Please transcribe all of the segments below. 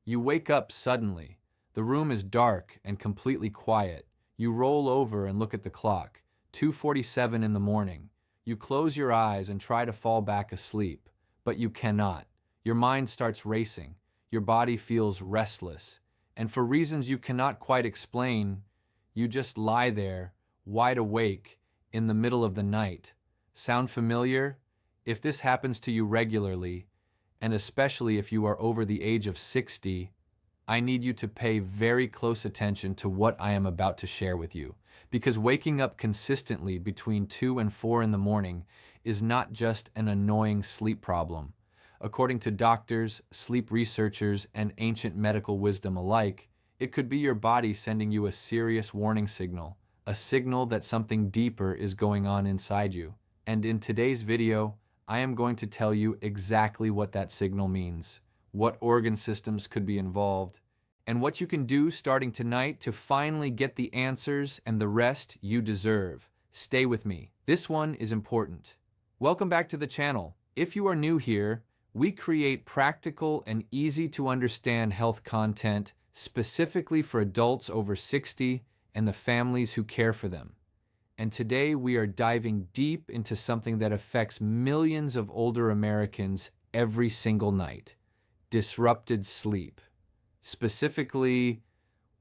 You wake up suddenly. The room is dark and completely quiet. You roll over and look at the clock. 2:47 in the morning. You close your eyes and try to fall back asleep, but you cannot. Your mind starts racing. Your body feels restless. And for reasons you cannot quite explain, you just lie there, wide awake, in the middle of the night. Sound familiar? If this happens to you regularly, and especially if you are over the age of 60, I need you to pay very close attention to what I am about to share with you, because waking up consistently between 2 and 4 in the morning is not just an annoying sleep problem. According to doctors, sleep researchers, and ancient medical wisdom alike, it could be your body sending you a serious warning signal, a signal that something deeper is going on inside you. And in today's video, I am going to tell you exactly what that signal means, what organ systems could be involved, and what you can do starting tonight to finally get the answers and the rest you deserve. Stay with me. This one is important. Welcome back to the channel. If you are new here, we create practical and easy to understand health content specifically for adults over 60 and the families who care for them. And today we are diving deep into something that affects millions of older Americans every single night: disrupted sleep. Specifically,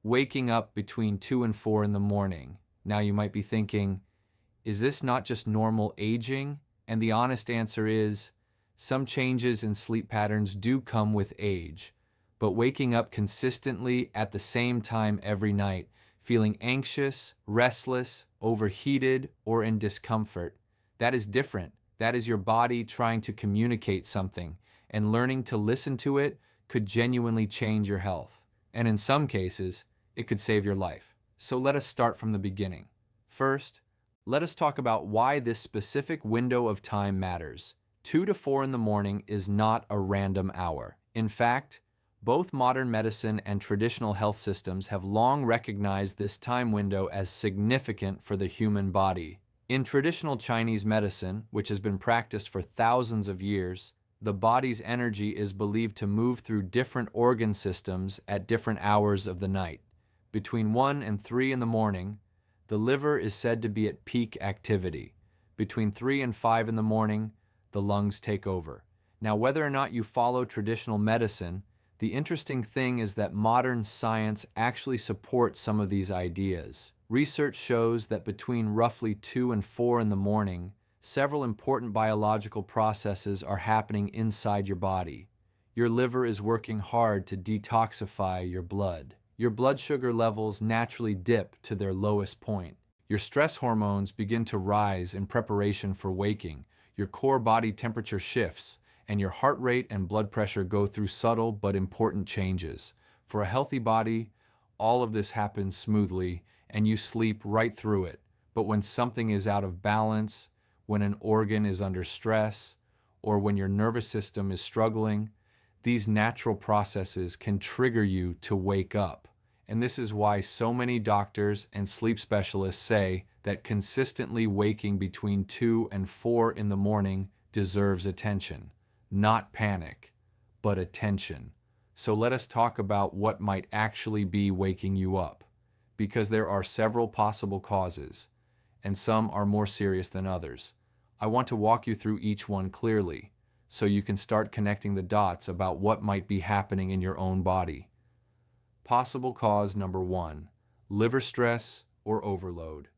waking up between 2 and 4 in the morning. Now you might be thinking, is this not just normal aging? And the honest answer is, some changes in sleep patterns do come with age, but waking up consistently at the same time every night, feeling anxious, restless, overheated, or in discomfort, that is different. That is your body trying to communicate something, and learning to listen to it could genuinely change your health. And in some cases, it could save your life. So let us start from the beginning. First, let us talk about why this specific window of time matters. 2 to 4 in the morning is not a random hour. In fact, both modern medicine and traditional health systems have long recognized this time window as significant for the human body. In traditional Chinese medicine, which has been practiced for thousands of years, the body's energy is believed to move through different organ systems at different hours of the night. Between 1 and 3 in the morning, the liver is said to be at peak activity. Between 3 and 5 in the morning, the lungs take over. Now, whether or not you follow traditional medicine, the interesting thing is that modern science actually supports some of these ideas. Research shows that between roughly 2 and 4 in the morning, several important biological processes are happening inside your body. Your liver is working hard to detoxify your blood. Your blood sugar levels naturally dip to their lowest point. Your stress hormones begin to rise in preparation for waking. Your core body temperature shifts, and your heart rate and blood pressure go through subtle but important changes. For a healthy body, all of this happens smoothly, and you sleep right through it. But when something is out of balance, when an organ is under stress, or when your nervous system is struggling, these natural processes can trigger you to wake up. And this is why so many doctors and sleep specialists say that consistently waking between 2 and 4 in the morning deserves attention. Not panic, but attention. So let us talk about what might actually be waking you up, because there are several possible causes, and some are more serious than others. I want to walk you through each one clearly, so you can start connecting the dots about what might be happening in your own body. Possible cause number 1, liver stress or overload.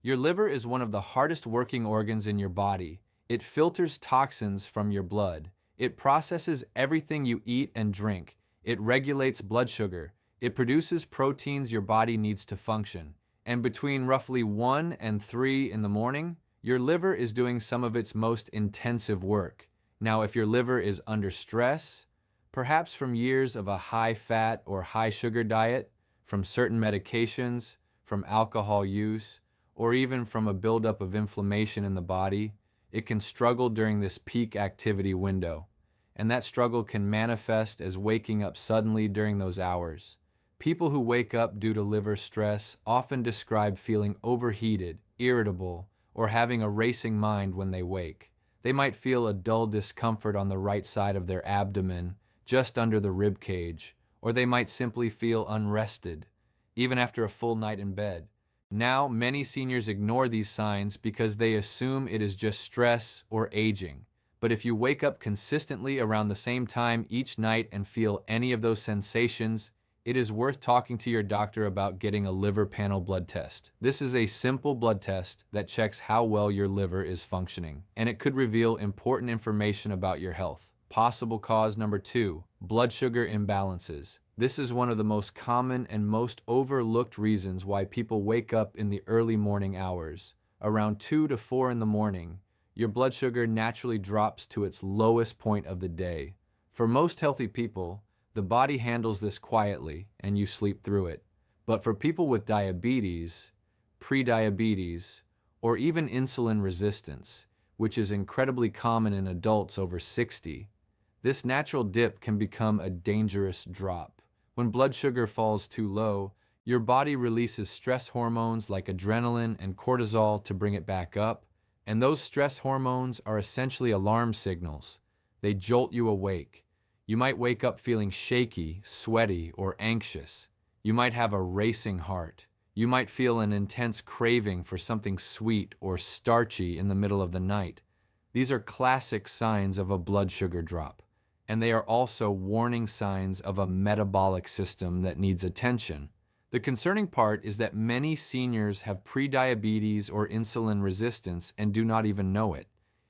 Your liver is one of the hardest working organs in your body. It filters toxins from your blood. It processes everything you eat and drink. It regulates blood sugar. It produces proteins your body needs to function. And between roughly 1 and 3 in the morning, your liver is doing some of its most intensive work. Now, if your liver is under stress, perhaps from years of a high-fat or high-sugar diet, from certain medications, from alcohol use, or even from a buildup of inflammation in the body, it can struggle during this peak activity window. And that struggle can manifest as waking up suddenly during those hours. People who wake up due to liver stress often describe feeling overheated, irritable, or having a racing mind when they wake. They might feel a dull discomfort on the right side of their abdomen, just under the rib cage, or they might simply feel unrested, even after a full night in bed. Now, many seniors ignore these signs because they assume it is just stress or aging. But if you wake up consistently around the same time each night and feel any of those sensations, it is worth talking to your doctor about getting a liver panel blood test. This is a simple blood test that checks how well your liver is functioning, and it could reveal important information about your health. Possible cause number 2, blood sugar imbalances. This is one of the most common and most overlooked reasons why people wake up in the early morning hours. Around 2 to 4 in the morning, your blood sugar naturally drops to its lowest point of the day. For most healthy people, the body handles this quietly and you sleep through it. But for people with diabetes, prediabetes, or even insulin resistance, which is incredibly common in adults over 60, this natural dip can become a dangerous drop. When blood sugar falls too low, your body releases stress hormones like adrenaline and cortisol to bring it back up, and those stress hormones are essentially alarm signals. They jolt you awake. You might wake up feeling shaky, sweaty, or anxious. You might have a racing heart. You might feel an intense craving for something sweet or starchy in the middle of the night. These are classic signs of a blood sugar drop, and they are also warning signs of a metabolic system that needs attention. The concerning part is that many seniors have prediabetes or insulin resistance and do not even know it.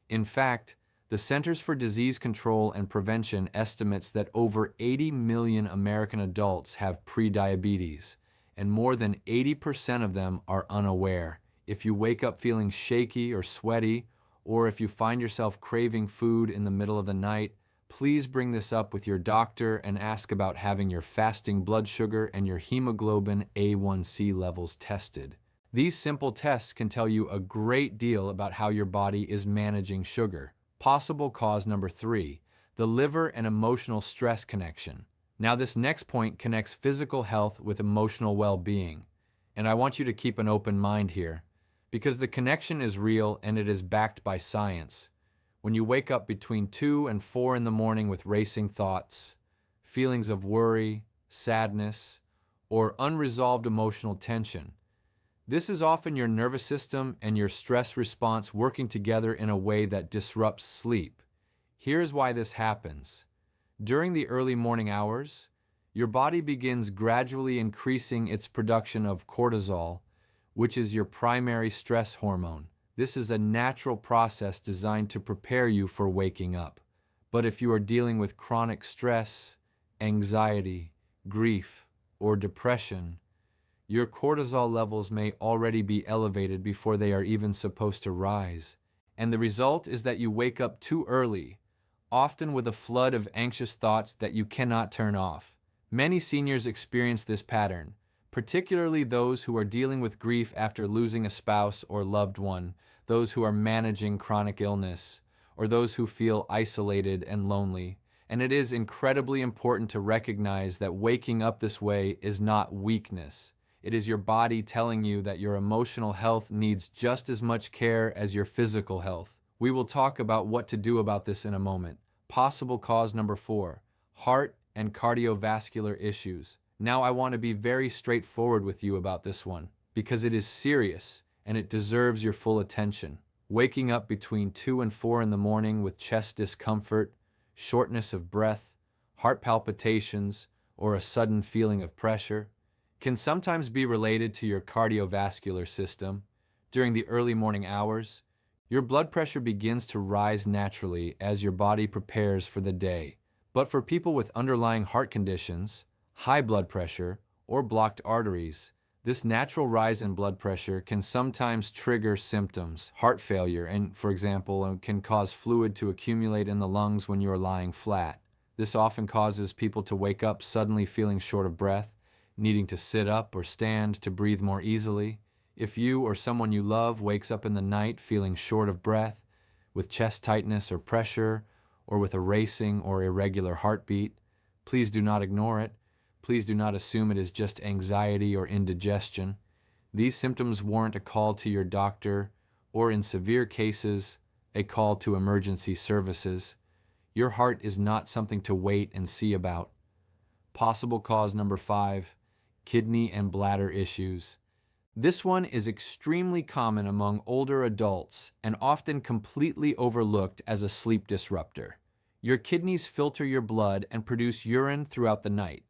In fact, the Centers for Disease Control and Prevention estimates that over 80 million American adults have prediabetes, and more than 80% of them are unaware. If you wake up feeling shaky or sweaty, or if you find yourself craving food in the middle of the night, please bring this up with your doctor and ask about having your fasting blood sugar and your hemoglobin A1C levels tested. These simple tests can tell you a great deal about how your body is managing sugar. Possible cause number 3, the liver and emotional stress connection. Now, this next point connects physical health with emotional well-being, and I want you to keep an open mind here, because the connection is real and it is backed by science. When you wake up between 2 and 4 in the morning with racing thoughts, feelings of worry, sadness, or unresolved emotional tension, this is often your nervous system and your stress response working together in a way that disrupts sleep. Here's why this happens. During the early morning hours, your body begins gradually increasing its production of cortisol, which is your primary stress hormone. This is a natural process designed to prepare you for waking up. But if you are dealing with chronic stress, anxiety, grief, or depression, your cortisol levels may already be elevated before they are even supposed to rise. And the result is that you wake up too early, often with a flood of anxious thoughts that you cannot turn off. Many seniors experience this pattern, particularly those who are dealing with grief after losing a spouse or loved one, those who are managing chronic illness, or those who feel isolated and lonely. And it is incredibly important to recognize that waking up this way is not weakness. It is your body telling you that your emotional health needs just as much care as your physical health. We will talk about what to do about this in a moment. Possible cause number 4, heart and cardiovascular issues. Now I want to be very straightforward with you about this one, because it is serious and it deserves your full attention. Waking up between 2 and 4 in the morning with chest discomfort, shortness of breath, heart palpitations, or a sudden feeling of pressure can sometimes be related to your cardiovascular system. During the early morning hours, your blood pressure begins to rise naturally as your body prepares for the day. But for people with underlying heart conditions, high blood pressure, or blocked arteries, this natural rise in blood pressure can sometimes trigger symptoms, heart failure, and, for example, can cause fluid to accumulate in the lungs when you are lying flat. This often causes people to wake up suddenly feeling short of breath, needing to sit up or stand to breathe more easily. If you or someone you love wakes up in the night feeling short of breath, with chest tightness or pressure, or with a racing or irregular heartbeat, please do not ignore it. Please do not assume it is just anxiety or indigestion. These symptoms warrant a call to your doctor, or in severe cases, a call to emergency services. Your heart is not something to wait and see about. Possible cause number 5, kidney and bladder issues. This one is extremely common among older adults and often completely overlooked as a sleep disruptor. Your kidneys filter your blood and produce urine throughout the night.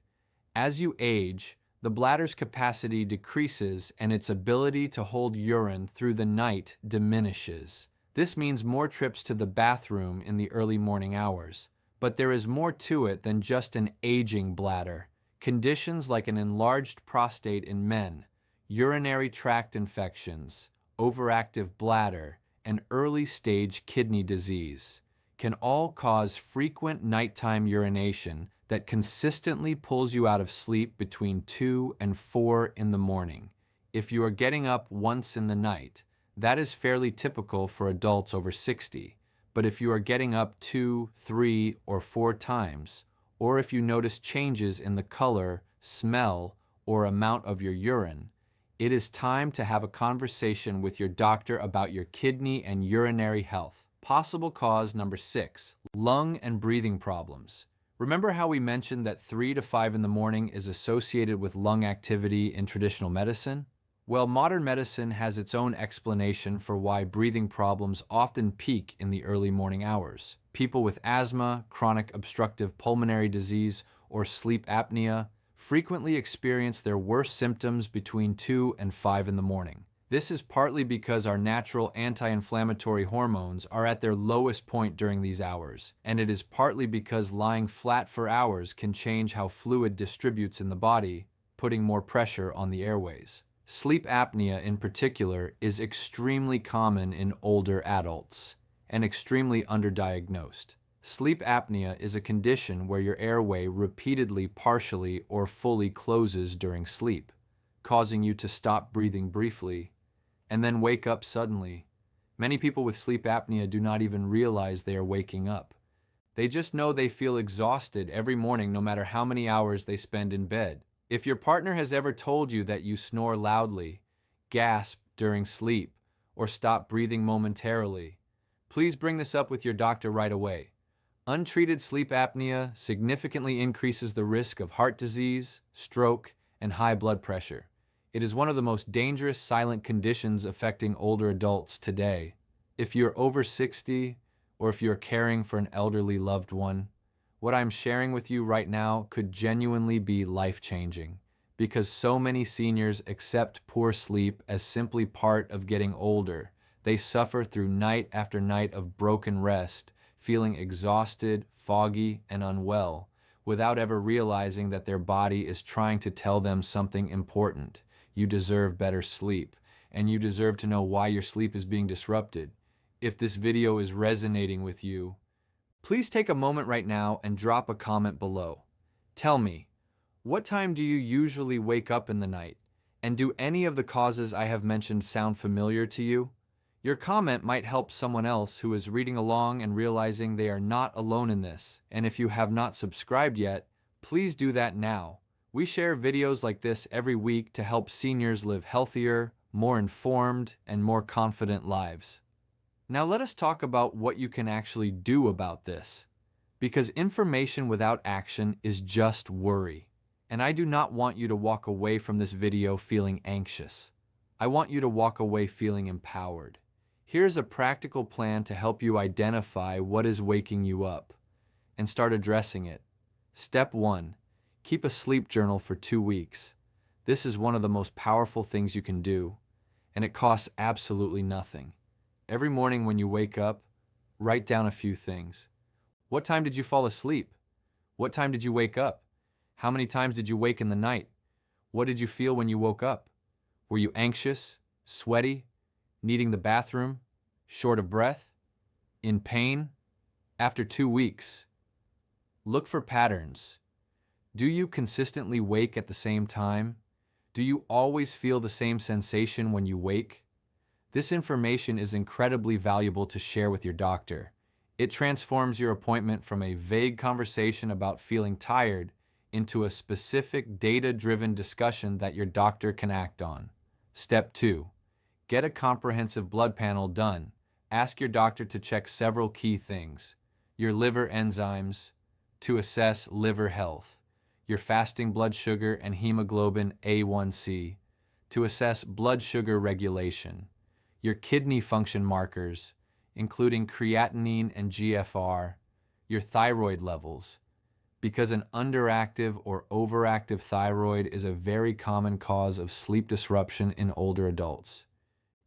As you age, the bladder's capacity decreases and its ability to hold urine through the night diminishes. This means more trips to the bathroom in the early morning hours. But there is more to it than just an aging bladder. Conditions like an enlarged prostate in men, urinary tract infections, overactive bladder, and early-stage kidney disease can all cause frequent nighttime urination that consistently pulls you out of sleep between 2 and 4 in the morning. If you are getting up once in the night, that is fairly typical for adults over 60. But if you are getting up 2, 3, or 4 times, or if you notice changes in the color, smell, or amount of your urine, it is time to have a conversation with your doctor about your kidney and urinary health. Possible cause number 6, lung and breathing problems. Remember how we mentioned that 3 to 5 in the morning is associated with lung activity in traditional medicine? Well, modern medicine has its own explanation for why breathing problems often peak in the early morning hours. People with asthma, chronic obstructive pulmonary disease, or sleep apnea frequently experience their worst symptoms between 2 and 5 in the morning. This is partly because our natural anti-inflammatory hormones are at their lowest point during these hours, and it is partly because lying flat for hours can change how fluid distributes in the body, putting more pressure on the airways. Sleep apnea in particular is extremely common in older adults and extremely underdiagnosed. Sleep apnea is a condition where your airway repeatedly partially or fully closes during sleep, causing you to stop breathing briefly and then wake up suddenly. Many people with sleep apnea do not even realize they are waking up. They just know they feel exhausted every morning no matter how many hours they spend in bed. If your partner has ever told you that you snore loudly, gasp during sleep, or stop breathing momentarily, please bring this up with your doctor right away. Untreated sleep apnea significantly increases the risk of heart disease, stroke, and high blood pressure. It is one of the most dangerous silent conditions affecting older adults today. If you're over 60, or if you're caring for an elderly loved one, what I'm sharing with you right now could genuinely be life-changing, because so many seniors accept poor sleep as simply part of getting older. They suffer through night after night of broken rest, feeling exhausted, foggy, and unwell, without ever realizing that their body is trying to tell them something important. You deserve better sleep, and you deserve to know why your sleep is being disrupted. If this video is resonating with you, please take a moment right now and drop a comment below. Tell me, what time do you usually wake up in the night? And do any of the causes I have mentioned sound familiar to you? Your comment might help someone else who is reading along and realizing they are not alone in this. And if you have not subscribed yet, please do that now. We share videos like this every week to help seniors live healthier, more informed, and more confident lives. Now let us talk about what you can actually do about this, because information without action is just worry. And I do not want you to walk away from this video feeling anxious. I want you to walk away feeling empowered. Here's a practical plan to help you identify what is waking you up and start addressing it. Step 1, keep a sleep journal for 2 weeks. This is one of the most powerful things you can do, and it costs absolutely nothing. Every morning when you wake up, write down a few things. What time did you fall asleep? What time did you wake up? How many times did you wake in the night? What did you feel when you woke up? Were you anxious, sweaty, needing the bathroom, short of breath, in pain? After 2 weeks, look for patterns. Do you consistently wake at the same time? Do you always feel the same sensation when you wake? This information is incredibly valuable to share with your doctor. It transforms your appointment from a vague conversation about feeling tired into a specific data-driven discussion that your doctor can act on. Step 2, get a comprehensive blood panel done. Ask your doctor to check several key things: your liver enzymes to assess liver health, your fasting blood sugar and hemoglobin A1C, to assess blood sugar regulation, your kidney function markers, including creatinine and GFR, your thyroid levels, because an underactive or overactive thyroid is a very common cause of sleep disruption in older adults.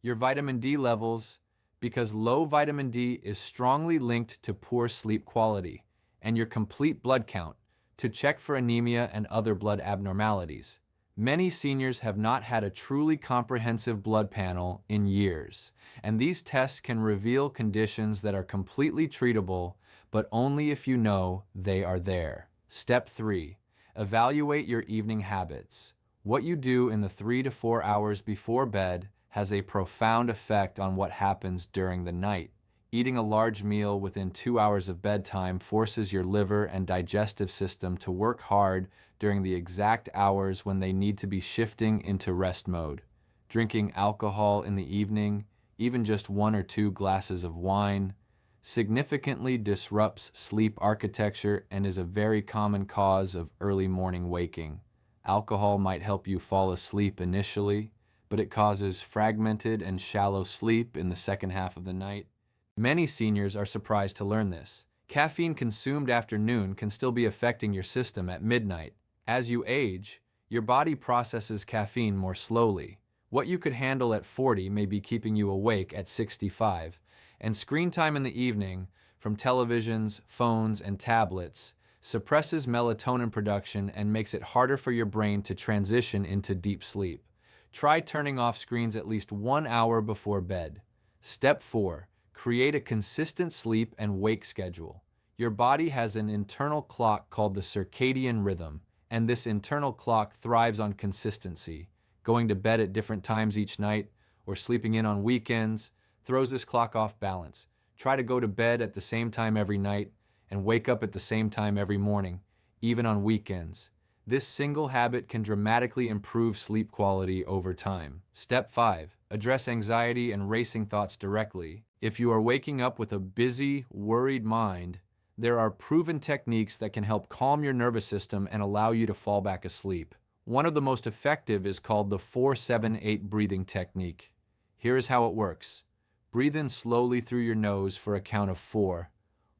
Your vitamin D levels, because low vitamin D is strongly linked to poor sleep quality, and your complete blood count to check for anemia and other blood abnormalities. Many seniors have not had a truly comprehensive blood panel in years, and these tests can reveal conditions that are completely treatable, but only if you know they are there. Step 3. Evaluate your evening habits. What you do in the 3 to 4 hours before bed has a profound effect on what happens during the night. Eating a large meal within 2 hours of bedtime forces your liver and digestive system to work hard during the exact hours when they need to be shifting into rest mode. Drinking alcohol in the evening, even just 1 or 2 glasses of wine, significantly disrupts sleep architecture and is a very common cause of early morning waking. Alcohol might help you fall asleep initially, but it causes fragmented and shallow sleep in the second half of the night. Many seniors are surprised to learn this. Caffeine consumed after noon can still be affecting your system at midnight. As you age, your body processes caffeine more slowly. What you could handle at 40 may be keeping you awake at 65, and screen time in the evening, from televisions, phones, and tablets, suppresses melatonin production and makes it harder for your brain to transition into deep sleep. Try turning off screens at least 1 hour before bed. Step 4. Create a consistent sleep and wake schedule. Your body has an internal clock called the circadian rhythm, and this internal clock thrives on consistency. Going to bed at different times each night or sleeping in on weekends throws this clock off balance. Try to go to bed at the same time every night and wake up at the same time every morning, even on weekends. This single habit can dramatically improve sleep quality over time. Step 5. Address anxiety and racing thoughts directly. If you are waking up with a busy, worried mind, there are proven techniques that can help calm your nervous system and allow you to fall back asleep. One of the most effective is called the 4-7-8 breathing technique. Here is how it works. Breathe in slowly through your nose for a count of 4.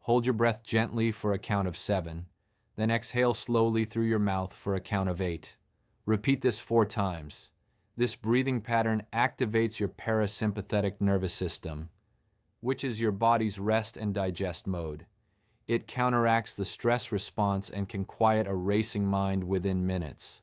Hold your breath gently for a count of 7. Then exhale slowly through your mouth for a count of 8. Repeat this 4 times. This breathing pattern activates your parasympathetic nervous system, which is your body's rest and digest mode. It counteracts the stress response and can quiet a racing mind within minutes.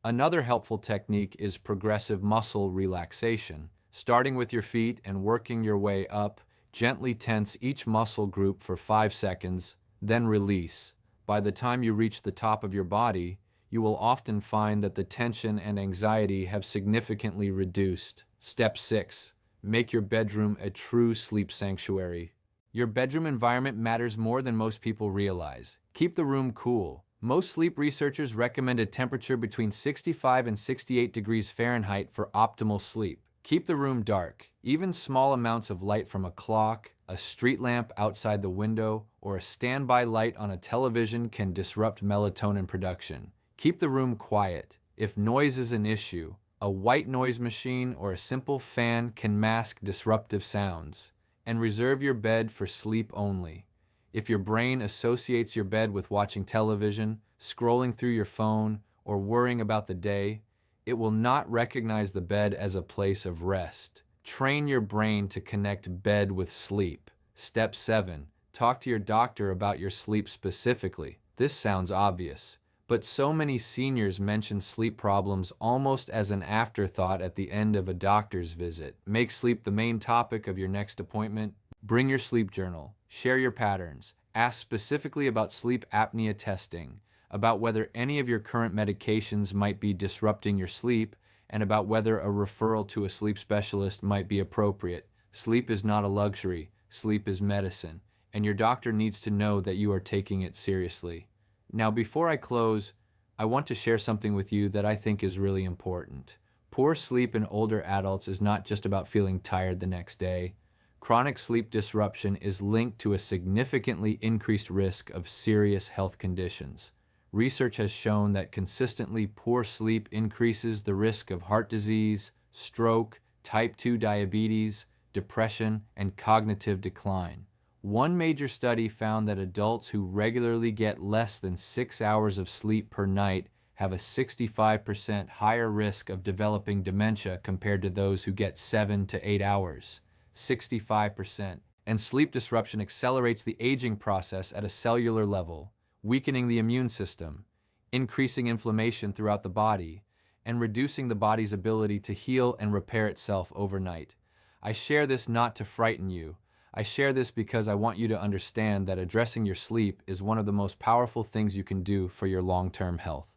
Another helpful technique is progressive muscle relaxation. Starting with your feet and working your way up, gently tense each muscle group for 5 seconds, then release. By the time you reach the top of your body, you will often find that the tension and anxiety have significantly reduced. Step 6. Make your bedroom a true sleep sanctuary. Your bedroom environment matters more than most people realize. Keep the room cool. Most sleep researchers recommend a temperature between 65 and 68 degrees Fahrenheit for optimal sleep. Keep the room dark. Even small amounts of light from a clock, a street lamp outside the window, or a standby light on a television can disrupt melatonin production. Keep the room quiet. If noise is an issue, a white noise machine or a simple fan can mask disruptive sounds. And reserve your bed for sleep only. If your brain associates your bed with watching television, scrolling through your phone, or worrying about the day, it will not recognize the bed as a place of rest. Train your brain to connect bed with sleep. Step 7. Talk to your doctor about your sleep specifically. This sounds obvious, but so many seniors mention sleep problems almost as an afterthought at the end of a doctor's visit. Make sleep the main topic of your next appointment. Bring your sleep journal. Share your patterns. Ask specifically about sleep apnea testing, about whether any of your current medications might be disrupting your sleep, and about whether a referral to a sleep specialist might be appropriate. Sleep is not a luxury. Sleep is medicine, and your doctor needs to know that you are taking it seriously. Now, before I close, I want to share something with you that I think is really important. Poor sleep in older adults is not just about feeling tired the next day. Chronic sleep disruption is linked to a significantly increased risk of serious health conditions. Research has shown that consistently poor sleep increases the risk of heart disease, stroke, type 2 diabetes, depression, and cognitive decline. One major study found that adults who regularly get less than 6 hours of sleep per night have a 65% higher risk of developing dementia compared to those who get 7 to 8 hours. 65%. And sleep disruption accelerates the aging process at a cellular level, weakening the immune system, increasing inflammation throughout the body, and reducing the body's ability to heal and repair itself overnight. I share this not to frighten you. I share this because I want you to understand that addressing your sleep is one of the most powerful things you can do for your long-term health.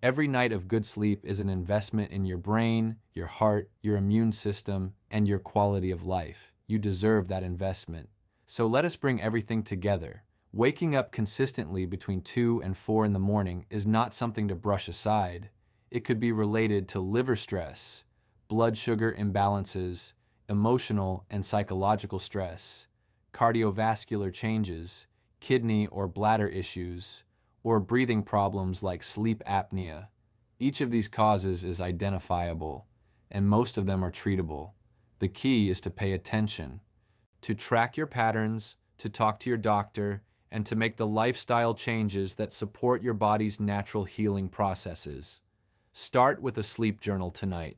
Every night of good sleep is an investment in your brain, your heart, your immune system, and your quality of life. You deserve that investment. So let us bring everything together. Waking up consistently between 2 and 4 in the morning is not something to brush aside. It could be related to liver stress, blood sugar imbalances, emotional and psychological stress, cardiovascular changes, kidney or bladder issues, or breathing problems like sleep apnea. Each of these causes is identifiable, and most of them are treatable. The key is to pay attention, to track your patterns, to talk to your doctor, and to make the lifestyle changes that support your body's natural healing processes. Start with a sleep journal tonight.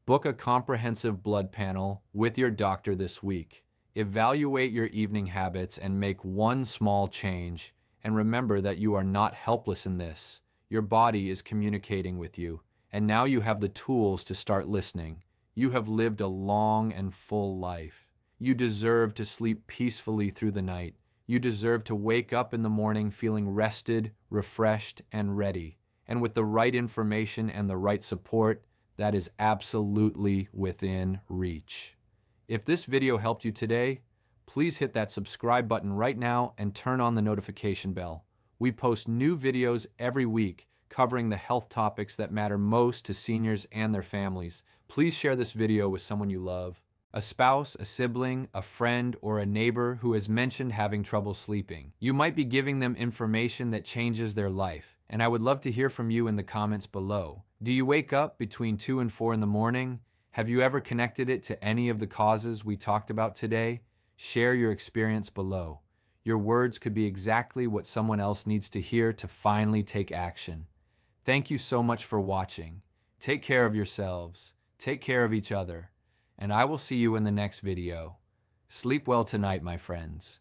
Book a comprehensive blood panel with your doctor this week. Evaluate your evening habits and make one small change. And remember that you are not helpless in this. Your body is communicating with you, and now you have the tools to start listening. You have lived a long and full life. You deserve to sleep peacefully through the night. You deserve to wake up in the morning feeling rested, refreshed, and ready. And with the right information and the right support, that is absolutely within reach. If this video helped you today, please hit that subscribe button right now and turn on the notification bell. We post new videos every week covering the health topics that matter most to seniors and their families. Please share this video with someone you love. A spouse, a sibling, a friend, or a neighbor who has mentioned having trouble sleeping. You might be giving them information that changes their life, and I would love to hear from you in the comments below. Do you wake up between 2 and 4 in the morning? Have you ever connected it to any of the causes we talked about today? Share your experience below. Your words could be exactly what someone else needs to hear to finally take action. Thank you so much for watching. Take care of yourselves, take care of each other, and I will see you in the next video. Sleep well tonight, my friends.